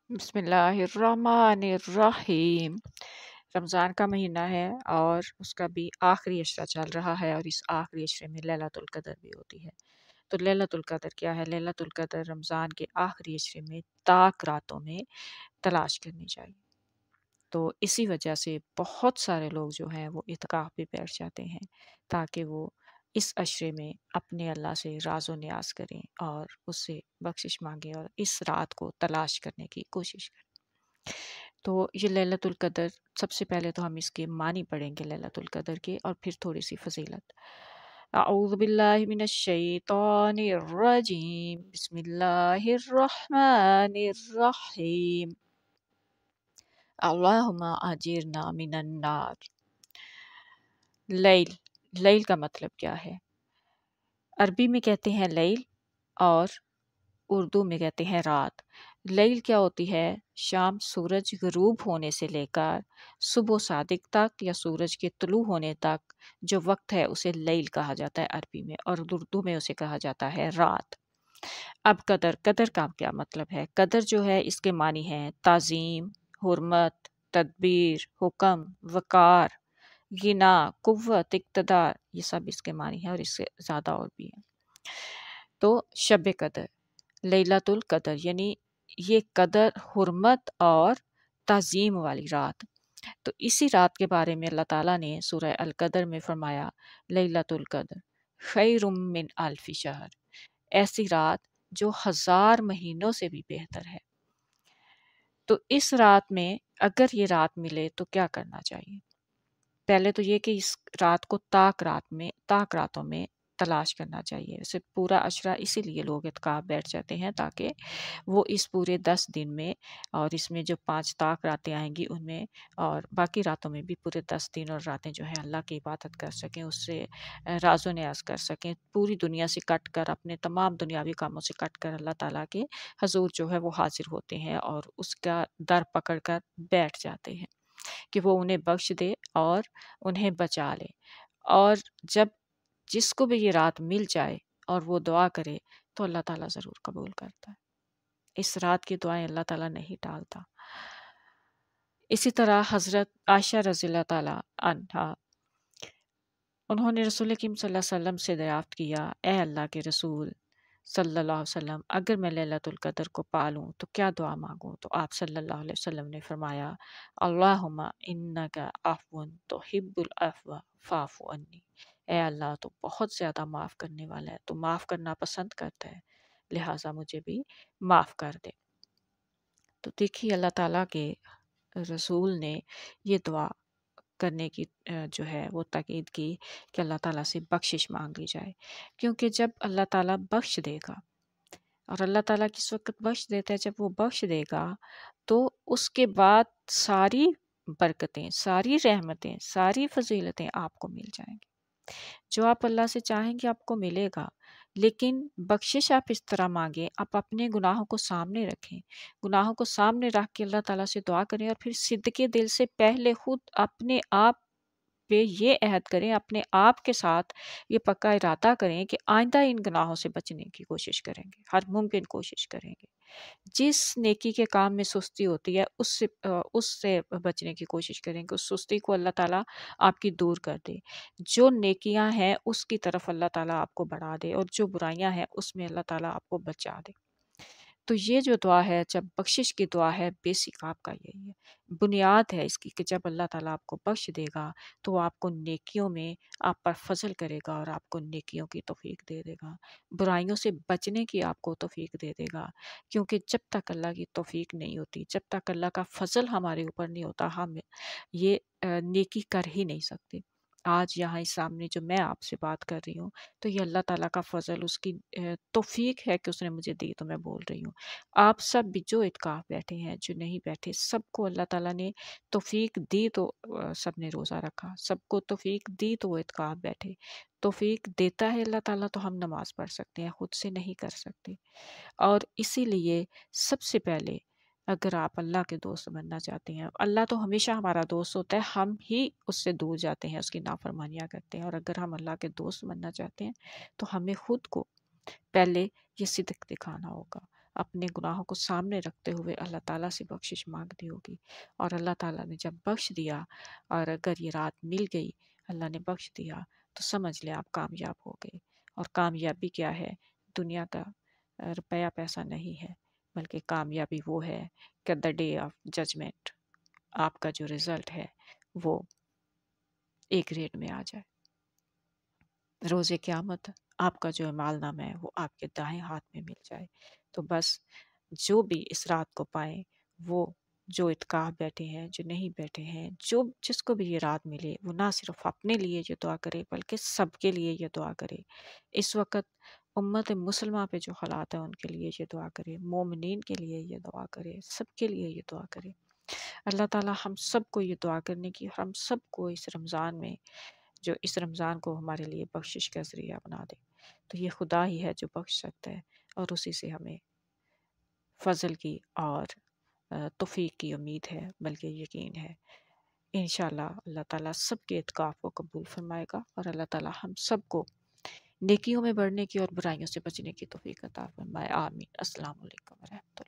बिस्मिल्लाहिर्रहमानिर्रहीम। रमज़ान का महीना है और उसका भी आखिरी अशरा चल रहा है और इस आखिरी अशरे में लैलतुल क़द्र भी होती है। तो लैलतुल क़द्र क्या है? लैलतुल क़द्र रमज़ान के आखिरी अशरे में ताक रातों में तलाश करनी चाहिए। तो इसी वजह से बहुत सारे लोग जो हैं वो इत्काफ़ पे बैठ जाते हैं ताकि वो इस अशरे में अपने अल्लाह से राज़ो न्याज़ करें और उससे बख्शिश मांगें और इस रात को तलाश करने की कोशिश करें। तो ये लैलतुल क़द्र, सबसे पहले तो हम इसके मानी पढ़ेंगे लैलतुल क़द्र के और फिर थोड़ी सी फजीलत। अऊज़ु बिल्लाहि मिनश शैतानिर रजीम, बिस्मिल्लाहिर रहमानिर रहीम, अल्लाहुम्मा अजिरना मिनन नार। लैल, लैल का मतलब क्या है? अरबी में कहते हैं लैल और उर्दू में कहते हैं रात। लैल क्या होती है? शाम सूरज ग़ुरूब होने से लेकर सुबह सादिक तक या सूरज के तुलू होने तक जो वक्त है उसे लैल कहा जाता है अरबी में, और उर्दू में उसे कहा जाता है रात। अब कदर, कदर का क्या मतलब है? कदर जो है इसके मानी हैं ताज़ीम, हुर्मत, तदबीर, हुक्म, वक़ार, गिना, कुव्वत, इक़्तिदार, ये सब इसके मानी हैं और इससे ज़्यादा और भी हैं। तो शब कदर, लैलतुल क़द्र यानी ये कदर, हुर्मत और ताज़ीम वाली रात। तो इसी रात के बारे में अल्लाह ताला ने सूरह अल क़द्र में फरमाया, लैलतुल क़द्र खैरुम मिन अल्फ़ि शहर, ऐसी रात जो 1000 महीनों से भी बेहतर है। तो इस रात में अगर ये रात मिले तो क्या करना चाहिए? पहले तो ये कि इस रात को ताक रातों में तलाश करना चाहिए। वैसे पूरा अशरा इसीलिए लोग इत्काफ़ बैठ जाते हैं ताकि वो इस पूरे 10 दिन में और इसमें जो 5 ताक रातें आएँगी उनमें और बाकी रातों में भी पूरे 10 दिन और रातें जो हैं अल्लाह की इबादत कर सकें, उससे राज़ो न्याज़ कर सकें। पूरी दुनिया से कट कर, अपने तमाम दुनियावी कामों से कट कर अल्लाह ताला के हज़ूर जो है वो हाज़िर होते हैं और उसका दर पकड़ कर बैठ जाते हैं कि वो उन्हें बख्श दे और उन्हें बचा ले। और जब जिसको भी ये रात मिल जाए और वो दुआ करे तो अल्लाह ताला ज़रूर कबूल करता है। इस रात की दुआएं अल्लाह ताला नहीं टालता। इसी तरह हज़रत आयशा रज़ियल्लाहु ताला अन्हा, उन्होंने रसूल करीम सल्लल्लाहु अलैहि वसल्लम से दरियाफ़्त किया, ए अल्लाह के रसूल सल्लल्लाहु अलैहि वसल्लम, अगर मैं लैलतुल क़द्र को पालूँ तो क्या दुआ मांगूँ? तो आप सल्लल्लाहु अलैहि वसल्लम ने फरमाया, अल्लाहुम्मा इन्नका अफ़्वुन तुहिब्बुल अफ़्व फ़अफ़ु अन्नी। ए अल्लाह, तो बहुत ज़्यादा माफ़ करने वाला है, तो माफ़ करना पसंद करता है, लिहाजा मुझे भी माफ़ कर दे। तो देखिए अल्लाह ताला के रसूल ने ये दुआ करने की जो है वो ताकीद की कि अल्लाह ताला से बख्शिश मांगी जाए, क्योंकि जब अल्लाह ताला बख्श देगा और अल्लाह ताला किस वक्त बख्श देता है, जब वो बख्श देगा तो उसके बाद सारी बरकतें, सारी रहमतें, सारी फजीलतें आपको मिल जाएंगी। जो आप अल्लाह से चाहेंगे आपको मिलेगा, लेकिन बख्शिश आप इस तरह मांगे, आप अपने गुनाहों को सामने रखें, गुनाहों को सामने रख के अल्लाह ताला से दुआ करें और फिर सिद्के दिल से पहले खुद अपने आप पे ये अहद करें, अपने आप के साथ ये पक्का इरादा करें कि आइंदा इन गुनाहों से बचने की कोशिश करेंगे, हर मुमकिन कोशिश करेंगे। जिस नेकी के काम में सुस्ती होती है उससे बचने की कोशिश करेंगे, उस सुस्ती को अल्लाह ताला आपकी दूर कर दे। जो नेकियां हैं उसकी तरफ अल्लाह ताला आपको बढ़ा दे और जो बुराइयां हैं उसमें अल्लाह ताला आपको बचा दे। तो ये जो दुआ है, जब बख्शिश की दुआ है, बेसिक आपका यही है, बुनियाद है इसकी कि जब अल्लाह ताला आपको बख्श देगा तो वो आपको नेकियों में आप पर फजल करेगा और आपको नेकियों की तौफीक दे देगा, बुराइयों से बचने की आपको तौफीक दे देगा। क्योंकि जब तक अल्लाह की तौफीक नहीं होती, जब तक अल्लाह का फजल हमारे ऊपर नहीं होता, हम ये नेकी कर ही नहीं सकते। आज यहाँ इस सामने जो मैं आपसे बात कर रही हूँ, तो ये अल्लाह ताला का फ़ज़ल, उसकी तौफ़ीक है कि उसने मुझे दी तो मैं बोल रही हूँ। आप सब भी जो इत्काफ़ बैठे हैं, जो नहीं बैठे, सबको अल्लाह ताला ने तौफ़ीक दी तो सब ने रोज़ा रखा, सबको तौफ़ीक दी तो वो इत्काफ़ बैठे। तौफ़ीक देता है अल्लाह ताला तो हम नमाज़ पढ़ सकते हैं, खुद से नहीं कर सकते। और इसीलिए सबसे पहले अगर आप अल्लाह के दोस्त बनना चाहते हैं, अल्लाह तो हमेशा हमारा दोस्त होता है, हम ही उससे दूर जाते हैं, उसकी नाफरमानियाँ करते हैं। और अगर हम अल्लाह के दोस्त बनना चाहते हैं तो हमें खुद को पहले ये सिद्क दिखाना होगा, اپنے گناہوں کو سامنے رکھتے ہوئے اللہ تعالیٰ سے بخشش مانگنی ہوگی، اور اللہ تعالیٰ نے جب بخش دیا، اور اگر یہ رات مل گئی، اللہ نے بخش دیا، تو سمجھ لیں آپ کامیاب ہو گئے۔ اور کامیابی کیا ہے؟ دنیا کا روپیہ پیسہ نہیں ہے، بلکہ کامیابی وہ ہے کہ دا ڈے آف ججمنٹ آپ کا جو رزلٹ ہے وہ ایک ریٹ میں آ جائے۔ روز قیامت آپ کا جو اعمال نامہ ہے وہ آپ کے دائیں ہاتھ میں مل جائے۔ تو بس جو بھی اس رات کو پائیں، وہ جو اتکاف بیٹھے ہیں، جو نہیں بیٹھے ہیں، جس کو بھی یہ رات ملے، وہ نہ صرف اپنے لیے یہ دعا کرے بلکہ سب کے لیے یہ دعا کرے۔ اس وقت امت مسلمہ پہ جو حالات ہیں ان کے لیے یہ دعا کرے، مومنین کے لیے یہ دعا کرے، سب کے لیے یہ دعا کرے۔ اللہ تعالی ہم سب کو یہ دعا کرنے کی، ہم سب کو اس رمضان میں، جو اس رمضان کو ہمارے لیے بخشش کا ذریعہ بنا دے۔ تو یہ خدا ہی ہے جو بخش سکتا ہے، اور اسی سے ہمیں فضل کی اور توفیق کی امید ہے، بلکہ یقین ہے۔ انشاءاللہ اللہ تعالیٰ سب کے اعتکاف کو قبول فرمائے گا، اور اللہ تعالیٰ ہم سب کو نیکیوں میں بڑھنے کی اور برائیوں سے بچنے کی توفیق عطا فرمائے۔ آمین۔ السلام علیکم ورحمۃ اللہ۔